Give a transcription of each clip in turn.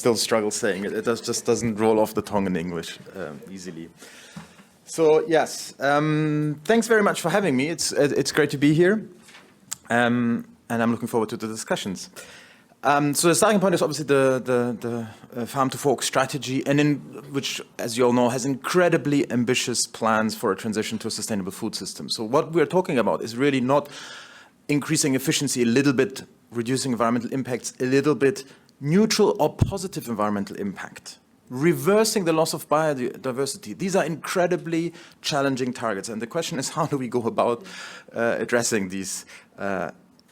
still struggle saying it. It just doesn't roll off the tongue in English easily. So yes, thanks very much for having me. It's great to be here, and I'm looking forward to the discussions. So the starting point is obviously the farm to fork strategy, and in which, as you all know, has incredibly ambitious plans for a transition to a sustainable food system. So what we're talking about is really not increasing efficiency a little bit, reducing environmental impacts a little bit, neutral or positive environmental impact, reversing the loss of biodiversity. These are incredibly challenging targets, and the question is, how do we go about addressing these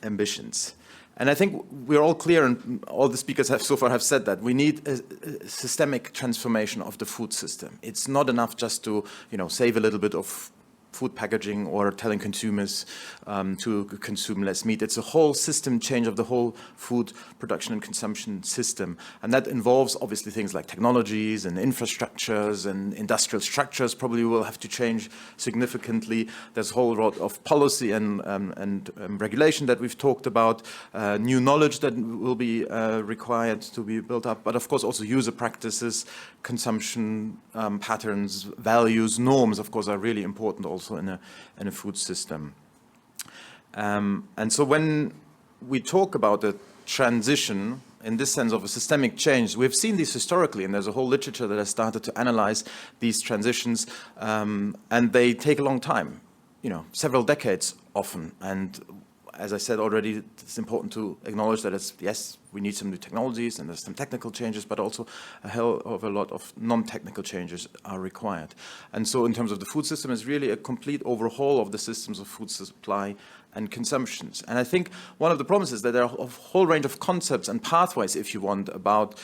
ambitions? And I think we're all clear, and all the speakers so far have said that we need a systemic transformation of the food system. It's not enough just to, save a little bit of food packaging or telling consumers to consume less meat. It's a whole system change of the whole food production and consumption system. And that involves obviously things like technologies and infrastructures and industrial structures probably will have to change significantly. There's a whole lot of policy and regulation that we've talked about, new knowledge that will be required to be built up, but of course also user practices, consumption patterns, values, norms, of course, are really important also in a food system. And so when we talk about the transition in this sense of a systemic change, we've seen this historically, and there's a whole literature that has started to analyze these transitions, and they take a long time, several decades often. And as I said already, it's important to acknowledge that yes, we need some new technologies and there's some technical changes, but also a hell of a lot of non-technical changes are required. And so in terms of the food system, it's really a complete overhaul of the systems of food supply and consumptions. And I think one of the problems is that there are a whole range of concepts and pathways, if you want, about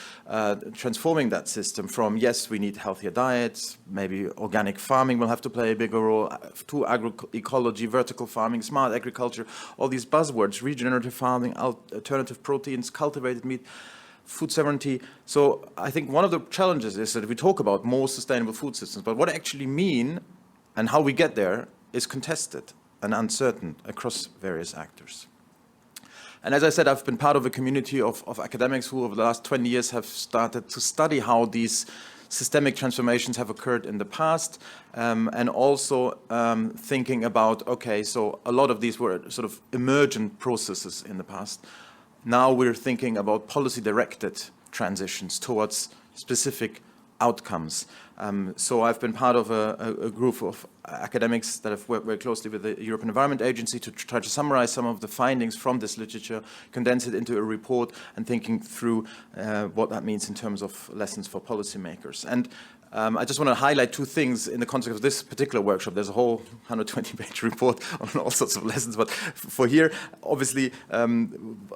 transforming that system from, yes, we need healthier diets, maybe organic farming will have to play a bigger role, to agroecology, vertical farming, smart agriculture, all these buzzwords, regenerative farming, alternative proteins, cultivated meat, food sovereignty. So I think one of the challenges is that we talk about more sustainable food systems, but what it actually mean and how we get there is contested and uncertain across various actors. And as I said, I've been part of a community of academics who over the last 20 years have started to study how these systemic transformations have occurred in the past, and also thinking about, okay, so a lot of these were sort of emergent processes in the past. Now we're thinking about policy-directed transitions towards specific outcomes. So I've been part of a group of academics that have worked very closely with the European Environment Agency to try to summarize some of the findings from this literature, condense it into a report, and thinking through what that means in terms of lessons for policymakers. And I just want to highlight two things in the context of this particular workshop. There's a whole 120-page report on all sorts of lessons, but for here, obviously,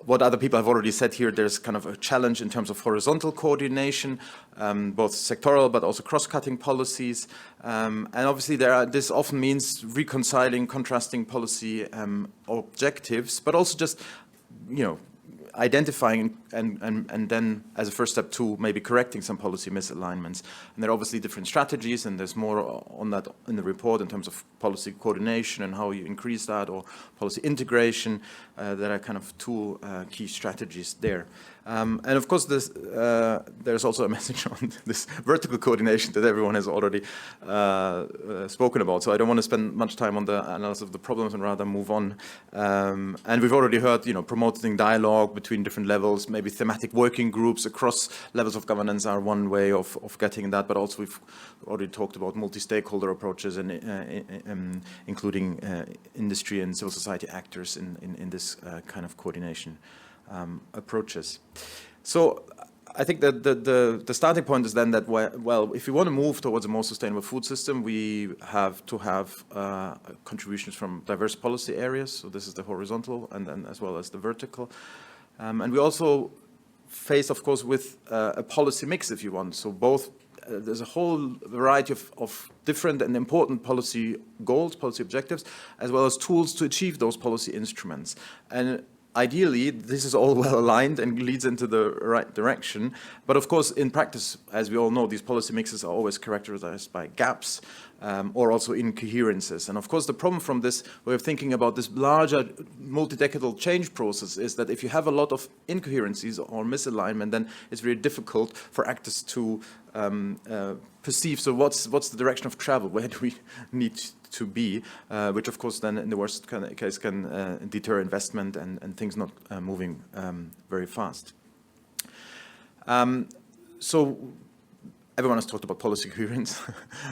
what other people have already said here, there's kind of a challenge in terms of horizontal coordination, both sectoral but also cross-cutting policies. And obviously, this often means reconciling, contrasting policy objectives, but also just, identifying and then as a first step to maybe correcting some policy misalignments. And there are obviously different strategies, and there's more on that in the report in terms of policy coordination and how you increase that, or policy integration. There are kind of two key strategies there. And of course, there's also a message on this vertical coordination that everyone has already spoken about. So I don't want to spend much time on the analysis of the problems and rather move on. And we've already heard, promoting dialogue between different levels, maybe thematic working groups across levels of governance are one way of getting that, but also we've already talked about multi-stakeholder approaches and including industry and civil society actors in this kind of coordination approaches. So I think that the starting point is then that, well, if we want to move towards a more sustainable food system, we have to have contributions from diverse policy areas. So this is the horizontal and then as well as the vertical. And we also face, of course, with a policy mix, if you want. So both, there's a whole variety of different and important policy goals, policy objectives, as well as tools to achieve those policy instruments. And ideally, this is all well aligned and leads into the right direction. But of course, in practice, as we all know, these policy mixes are always characterized by gaps or also incoherences. And of course, the problem from this way of thinking about this larger multi-decadal change process is that if you have a lot of incoherencies or misalignment, then it's very difficult for actors to perceive. So what's the direction of travel? Where do we need to be? Which of course then in the worst case can deter investment and things not moving very fast. So everyone has talked about policy coherence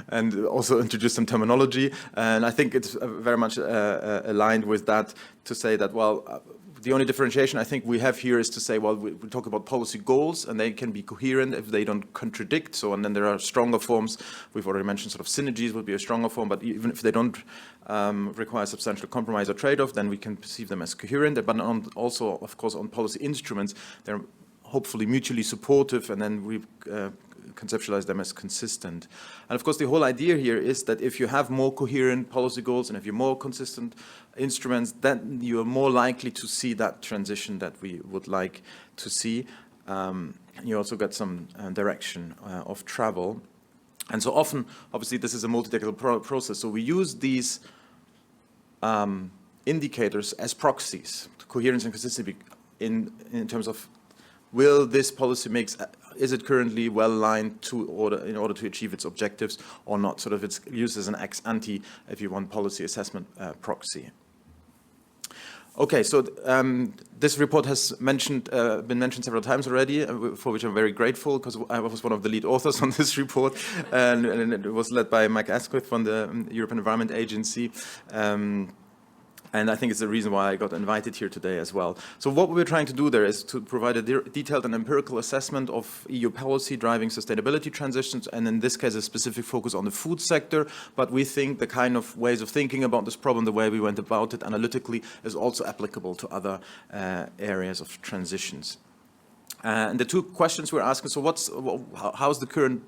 and also introduced some terminology. And I think it's very much aligned with that to say that, well, the only differentiation I think we have here is to say, well, we talk about policy goals and they can be coherent if they don't contradict. So, and then there are stronger forms. We've already mentioned sort of synergies would be a stronger form, but even if they don't require substantial compromise or trade-off, then we can perceive them as coherent. But also, of course, on policy instruments, they're hopefully mutually supportive, and then we conceptualize them as consistent. And of course, the whole idea here is that if you have more coherent policy goals and if you're more consistent instruments, then you are more likely to see that transition that we would like to see. You also get some direction of travel. And so often, obviously, this is a multi-decadal process. So we use these indicators as proxies, coherence and consistency in terms of will this policy mix, is it currently well aligned in order to achieve its objectives or not? Sort of it's used as an ex ante, if you want, policy assessment proxy. Okay, so this report has been mentioned several times already, for which I'm very grateful, because I was one of the lead authors on this report, and it was led by Mike Asquith from the European Environment Agency. And I think it's the reason why I got invited here today as well. So what we're trying to do there is to provide a detailed and empirical assessment of EU policy driving sustainability transitions, and in this case a specific focus on the food sector. But we think the kind of ways of thinking about this problem, the way we went about it analytically, is also applicable to other areas of transitions. And the two questions we're asking, so how's the current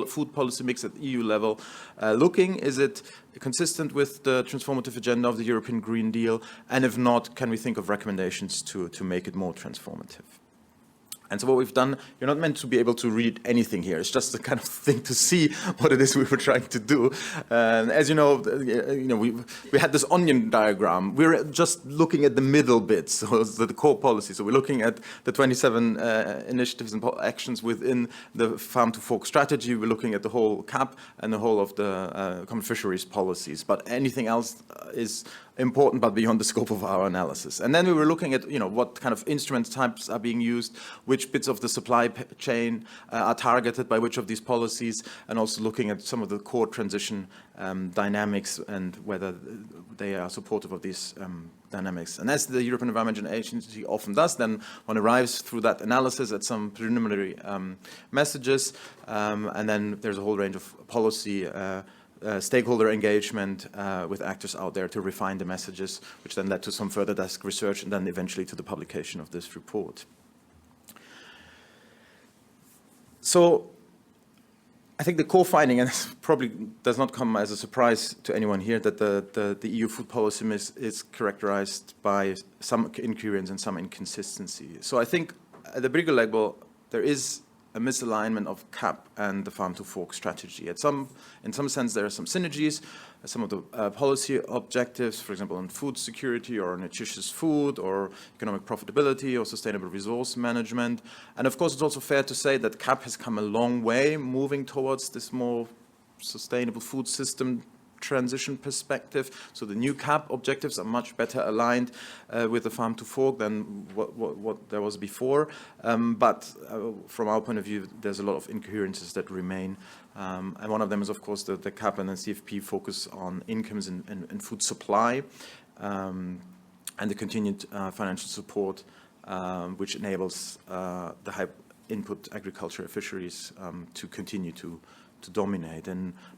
food policy mix at EU level looking? Is it consistent with the transformative agenda of the European Green Deal? And if not, can we think of recommendations to make it more transformative? And so what we've done, you're not meant to be able to read anything here. It's just the kind of thing to see what it is we were trying to do. And as you know, we had this onion diagram. We're just looking at the middle bits, so the core policy. So we're looking at the 27 initiatives and actions within the farm to fork strategy. We're looking at the whole CAP and the whole of the common fisheries policies. But anything else is important, but beyond the scope of our analysis. And then we were looking at, what kind of instrument types are being used, which bits of the supply chain are targeted by which of these policies, and also looking at some of the core transition dynamics and whether they are supportive of these dynamics. And as the European Environment Agency often does, then one arrives through that analysis at some preliminary messages, and then there's a whole range of policy stakeholder engagement with actors out there to refine the messages, which then led to some further desk research and then eventually to the publication of this report. So I think the core finding, and this probably does not come as a surprise to anyone here, that the EU food policy is characterized by some incoherence and some inconsistency. So I think at the bigger level, there is a misalignment of CAP and the farm to fork strategy. In some sense, there are some synergies. Some of the policy objectives, for example, on food security or nutritious food or economic profitability or sustainable resource management. And of course, it's also fair to say that CAP has come a long way moving towards this more sustainable food system transition perspective. So the new CAP objectives are much better aligned with the farm to fork than what there was before. But from our point of view, there's a lot of incoherences that remain. And one of them is, of course, the CAP and the CFP focus on incomes and food supply and the continued financial support, which enables the high input agriculture fisheries to continue to dominate.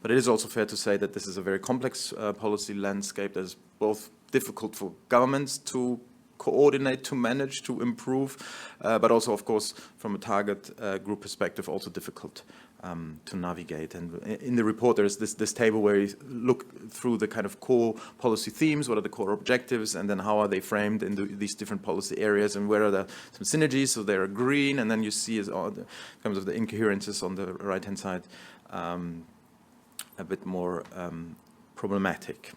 But it is also fair to say that this is a very complex policy landscape that is both difficult for governments to coordinate, to manage, to improve, but also, of course, from a target group perspective, also difficult to navigate. And in the report, there's this table where you look through the kind of core policy themes, what are the core objectives, and then how are they framed in these different policy areas, and where are there some synergies, so they're green, and then you see as all the terms of the incoherences on the right-hand side, a bit more problematic.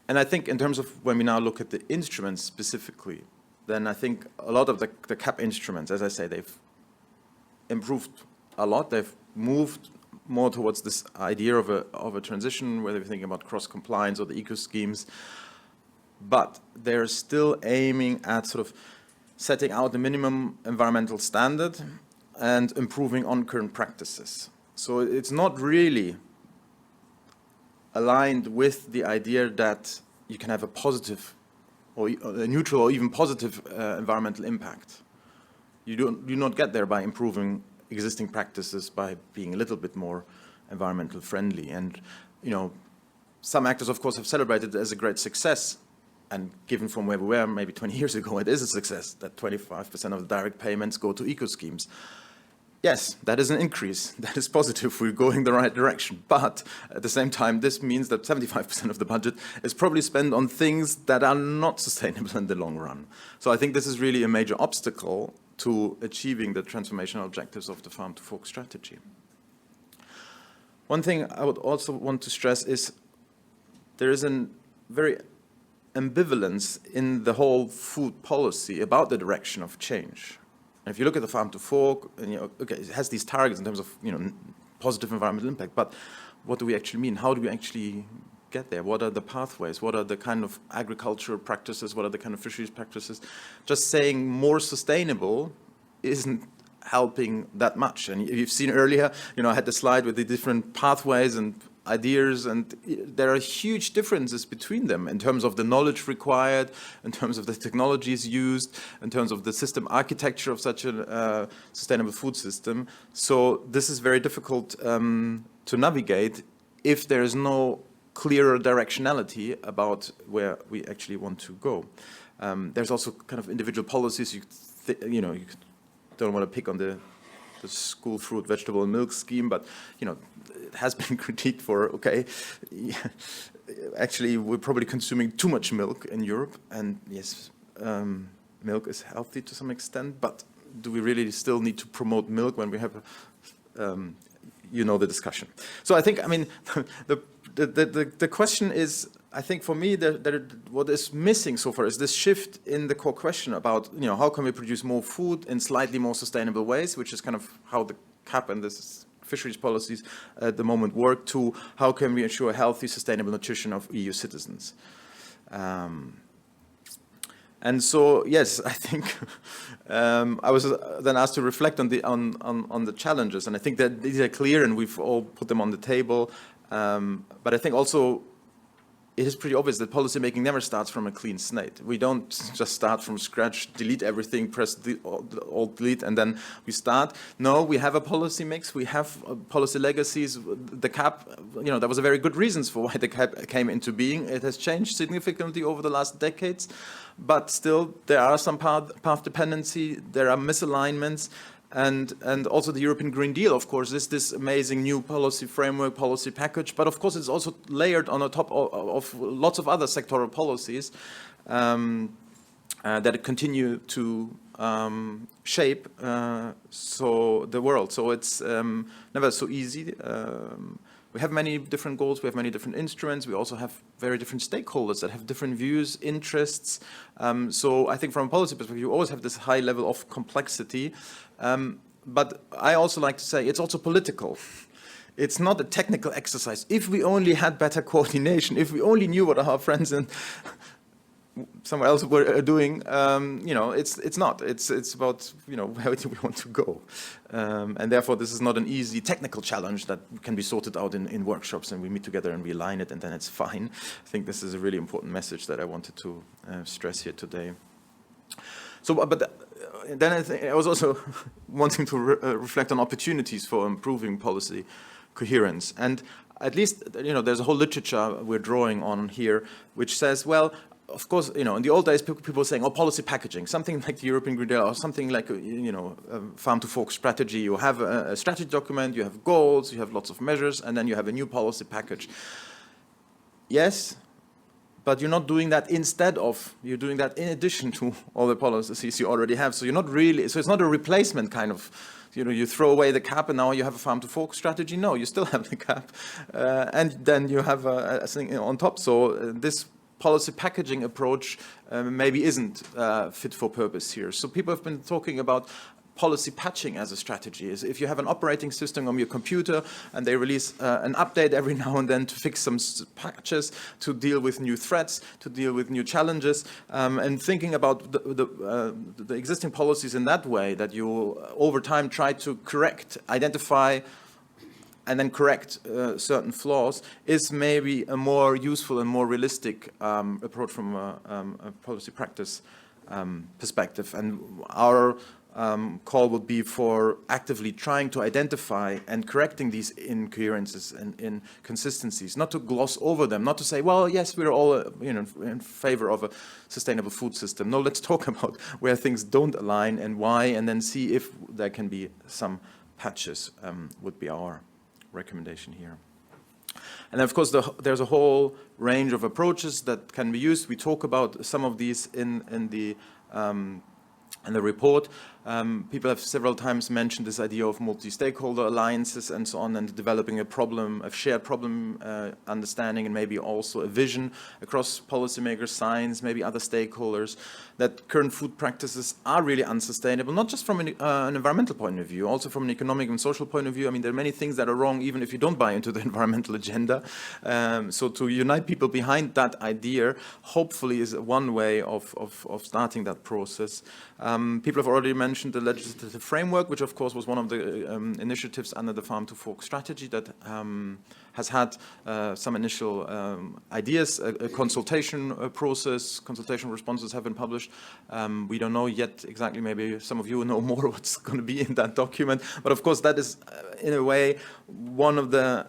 And I think in terms of when we now look at the instruments specifically, then I think a lot of the CAP instruments, as I say, they've improved a lot. They've moved more towards this idea of a transition, whether we're thinking about cross-compliance or the eco schemes. But they're still aiming at sort of setting out the minimum environmental standard and improving on current practices. So it's not really aligned with the idea that you can have a positive or a neutral or even positive environmental impact. You do not get there by improving existing practices, by being a little bit more environmental friendly. And some actors, of course, have celebrated it as a great success. And given from where we were maybe 20 years ago, it is a success that 25% of the direct payments go to eco schemes. Yes, that is an increase. That is positive. We're going the right direction. But at the same time, this means that 75% of the budget is probably spent on things that are not sustainable in the long run. So I think this is really a major obstacle to achieving the transformational objectives of the farm to fork strategy. One thing I would also want to stress is there is a very ambivalence in the whole food policy about the direction of change. And if you look at the farm to fork, and, okay, it has these targets in terms of positive environmental impact, but what do we actually mean? How do we actually get there? What are the pathways? What are the kind of agricultural practices? What are the kind of fisheries practices? Just saying more sustainable isn't helping that much. And you've seen earlier, I had the slide with the different pathways and ideas, and there are huge differences between them in terms of the knowledge required, in terms of the technologies used, in terms of the system architecture of such a sustainable food system. So this is very difficult to navigate if there is no clearer directionality about where we actually want to go. There's also kind of individual policies. You don't want to pick on the school fruit, vegetable, and milk scheme, but it has been critiqued for, okay, actually we're probably consuming too much milk in Europe, and yes, milk is healthy to some extent, but do we really still need to promote milk when we have, the discussion. So I think, the question is, I think for me, what is missing so far is this shift in the core question about, how can we produce more food in slightly more sustainable ways, which is kind of how the CAP and this fisheries policies at the moment work, to how can we ensure healthy, sustainable nutrition of EU citizens. And so, yes, I think I was then asked to reflect on the challenges, and I think that these are clear, and we've all put them on the table. But I think also it is pretty obvious that policymaking never starts from a clean slate. We don't just start from scratch, delete everything, press Alt delete, and then we start. No, we have a policy mix. We have policy legacies. The CAP, there was a very good reasons for why the CAP came into being. It has changed significantly over the last decades, but still there are some path dependency. There are misalignments. And also the European Green Deal, of course, is this amazing new policy framework, policy package, but of course it's also layered on the top of lots of other sectoral policies that continue to shape the world. So it's never so easy. We have many different goals, we have many different instruments, we also have very different stakeholders that have different views, interests. So I think from a policy perspective, you always have this high level of complexity. But I also like to say it's also political. It's not a technical exercise. If we only had better coordination, if we only knew what our friends in somewhere else were doing, it's not. It's about, where do we want to go? And therefore, this is not an easy technical challenge that can be sorted out in workshops and we meet together and we align it and then it's fine. I think this is a really important message that I wanted to stress here today. So, but then I was also wanting to reflect on opportunities for improving policy coherence. And at least, there's a whole literature we're drawing on here which says, well, of course, you know, in the old days, people were saying, oh, policy packaging, something like the European Green Deal, or something like, you know, a farm to fork strategy. You have a strategy document, you have goals, you have lots of measures, and then you have a new policy package. Yes, but you're not doing that instead of, you're doing that in addition to all the policies you already have. So you're not really, so it's not a replacement kind of, you know, you throw away the cap and now you have a farm to fork strategy. No, you still have the cap. And then you have a thing on top. So this policy packaging approach maybe isn't fit for purpose here. So people have been talking about policy patching as a strategy. Is if you have an operating system on your computer and they release an update every now and then to fix some patches, to deal with new threats, to deal with new challenges, and thinking about the existing policies in that way, that you over time try to correct, identify, and then correct certain flaws, is maybe a more useful and more realistic approach from a policy practice perspective. And our call would be for actively trying to identify and correcting these incoherences and inconsistencies, not to gloss over them, not to say, well, yes, we're all you know, in favor of a sustainable food system. No, let's talk about where things don't align and why, and then see if there can be some patches, would be our recommendation here. And of course, there's a whole range of approaches that can be used. We talk about some of these in the report. People have several times mentioned this idea of multi-stakeholder alliances and so on, and developing a shared problem understanding, and maybe also a vision across policymakers, science, maybe other stakeholders, that current food practices are really unsustainable, not just from an environmental point of view, also from an economic and social point of view. I mean, there are many things that are wrong, even if you don't buy into the environmental agenda. So to unite people behind that idea, hopefully, is one way of starting that process. People have already mentioned the legislative framework, which of course was one of the initiatives under the Farm to Fork strategy that has had some initial ideas, a consultation process. Consultation responses have been published. We don't know yet exactly, maybe some of you know more what's going to be in that document, but of course that is in a way one of the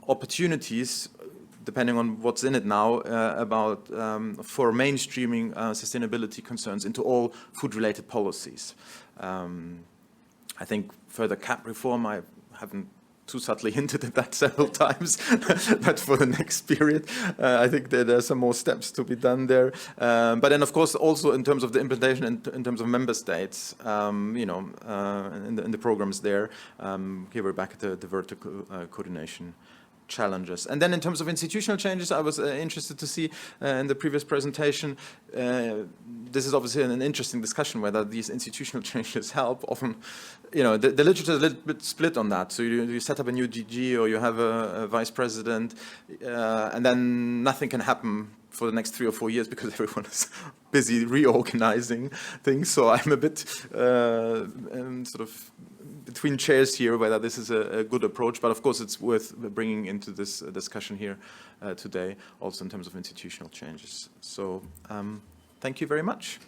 opportunities, depending on what's in it now, for mainstreaming sustainability concerns into all food-related policies. I think further CAP reform, I haven't too subtly hinted at that several times, but for the next period, I think that there are some more steps to be done there. But then, of course, also in terms of the implementation, in terms of member states, you know, in the programs there, here we're back at the vertical coordination challenges. And then in terms of institutional changes, I was interested to see in the previous presentation, this is obviously an interesting discussion whether these institutional changes help. Often, you know, the literature is a little bit split on that. So you set up a new DG or you have a vice president, and then nothing can happen for the next 3 or 4 years because everyone is busy reorganizing things. So I'm a bit sort of between chairs here, whether this is a good approach, but of course it's worth bringing into this discussion here today, also in terms of institutional changes. So thank you very much.